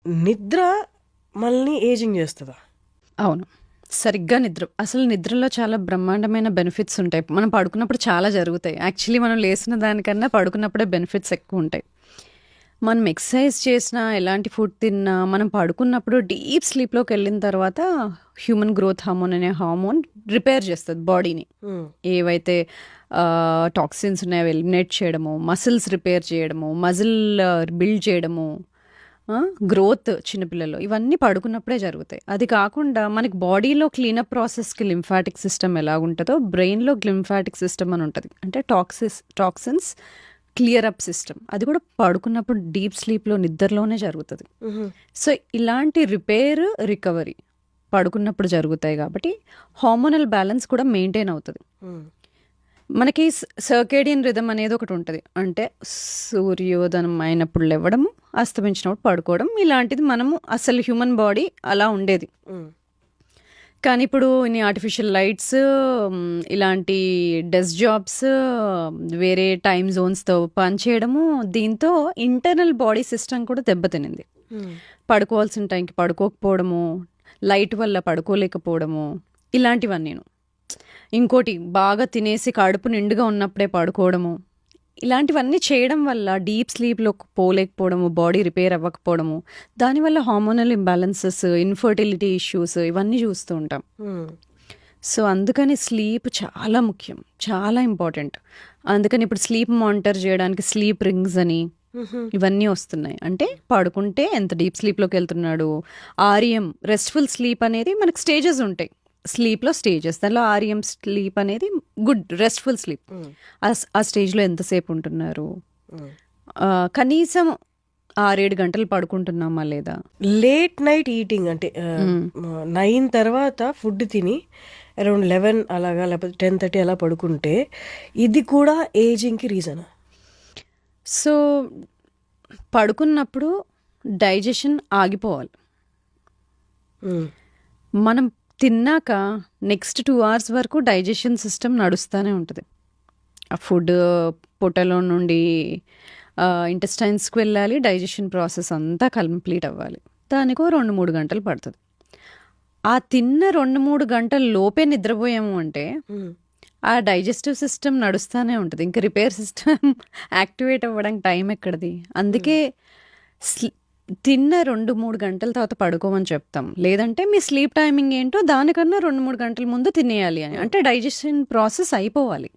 నిద్ర మనల్ని ఏజింగ్ చేస్తుందా? అవును. సరిగ్గా నిద్ర. అసలు నిద్రలో చాలా బ్రహ్మాండమైన బెనిఫిట్స్ ఉంటాయి. మనం పడుకున్నప్పుడు చాలా జరుగుతాయి. యాక్చువల్లీ మనం లేసిన దానికన్నా పడుకున్నప్పుడే బెనిఫిట్స్ ఎక్కువ ఉంటాయి. మనం ఎక్సర్సైజ్ చేసినా, ఎలాంటి ఫుడ్ తిన్నా, మనం పడుకున్నప్పుడు డీప్ స్లీప్‌లోకి వెళ్ళిన తర్వాత హ్యూమన్ గ్రోత్ హార్మోన్ అనే హార్మోన్ రిపేర్ చేస్తది బాడీని. హ్మ్. ఏవైతే టాక్సిన్స్ ఉన్నాయో ఎలిమినేట్ చేయడము, మసిల్స్ రిపేర్ చేయడము, మజిల్ బిల్డ్ చేయడము, గ్రోత్ చిన్నపిల్లలు ఇవన్నీ పడుకున్నప్పుడే జరుగుతాయి. అది కాకుండా మనకి బాడీలో క్లీనప్ ప్రాసెస్కి లింఫాటిక్ సిస్టమ్ ఎలా ఉంటుందో బ్రెయిన్లో లింఫాటిక్ సిస్టమ్ అని ఉంటుంది. అంటే టాక్సిన్స్ క్లియర్ అప్ సిస్టమ్ అది కూడా పడుకున్నప్పుడు డీప్ స్లీప్లో నిద్రలోనే జరుగుతుంది. మ్హూ. సో ఇలాంటి రిపేర్ రికవరీ పడుకున్నప్పుడు జరుగుతాయి కాబట్టి హార్మోనల్ బ్యాలెన్స్ కూడా మెయింటైన్ అవుతుంది. మ్. మనకి సర్కేడియన్ రిథమ్ అనేది ఒకటి ఉంటుంది. అంటే సూర్యోదయం అయినప్పుడు లేవడము, అస్తమించినప్పుడు పడుకోవడం, ఇలాంటిది మనము అసలు హ్యూమన్ బాడీ అలా ఉండేది. మ్. కానీ ఇప్పుడు ఇన్ని ఆర్టిఫిషియల్ లైట్స్, ఇలాంటి డెస్క్ జాబ్స్, వేరే టైమ్ జోన్స్తో పనిచేయడము, దీంతో ఇంటర్నల్ బాడీ సిస్టమ్ కూడా దెబ్బతినింది. మ్. పడుకోవాల్సిన టైంకి పడుకోకపోవడము, లైట్ వల్ల పడుకోలేకపోవడము, ఇలాంటివన్నీను. ఇంకోటి బాగా తినేసి కడుపు నిండుగా ఉన్నప్పుడే పడుకోవడము, ఇలాంటివన్నీ చేయడం వల్ల డీప్ స్లీప్లో పోలేకపోవడము, బాడీ రిపేర్ అవ్వకపోవడము, దానివల్ల హార్మోనల్ ఇంబ్యాలెన్సెస్, ఇన్ఫర్టిలిటీ ఇష్యూస్ ఇవన్నీ చూస్తూ ఉంటాం. మ్. సో అందుకని స్లీప్ చాలా ముఖ్యం, చాలా ఇంపార్టెంట్. అందుకని ఇప్పుడు స్లీప్ మానిటర్ చేయడానికి స్లీప్ రింగ్స్ అని మ్హూ. ఇవన్నీ వస్తున్నాయి. అంటే పడుకుంటే ఎంత డీప్ స్లీప్లోకి వెళ్తున్నాడు, ఆర్ఎం రెస్ట్ఫుల్ స్లీప్ అనేది మనకి స్టేజెస్ ఉంటాయి. స్లీప్లో స్టేజెస్, దానిలో ఆర్ఎం స్లీప్ అనేది గుడ్ రెస్ట్ఫుల్ స్లీప్. మ్. ఆ స్టేజ్లో ఎంతసేపు ఉంటున్నారు, మ్. కనీసం 6-7 గంటలు పడుకుంటున్నామా లేదా. లేట్ నైట్ ఈటింగ్ అంటే 9 తర్వాత ఫుడ్ తిని అరౌండ్ 11 అలాగా లేకపోతే 10:30 అలా పడుకుంటే ఇది కూడా ఏజింగ్కి రీజనా? సో పడుకున్నప్పుడు డైజెషన్ ఆగిపోవాలి. మనం తిన్నాక నెక్స్ట్ 2 hours వరకు డైజెషన్ సిస్టమ్ నడుస్తూనే ఉంటుంది. ఆ ఫుడ్ పొట్టలో నుండి ఇంటెస్టైన్స్కి వెళ్ళాలి, డైజెషన్ ప్రాసెస్ అంతా కంప్లీట్ అవ్వాలి. దానికో 2-3 గంటలు పడుతుంది. ఆ తిన్న 2-3 గంటల లోపే నిద్రపోయాము అంటే ఆ డైజెస్టివ్ సిస్టమ్ నడుస్తూనే ఉంటుంది. ఇంకా రిపేర్ సిస్టమ్ యాక్టివేట్ అవ్వడానికి టైం ఎక్కడిది. అందుకే తిన్న 2-3 గంటల తర్వాత పడుకోమని చెప్తాం. లేదంటే మీ స్లీప్ టైమింగ్ ఏంటో దానికన్నా 2-3 గంటల ముందు తినేయాలి అని. అంటే డైజెషన్ ప్రాసెస్ అయిపోవాలి.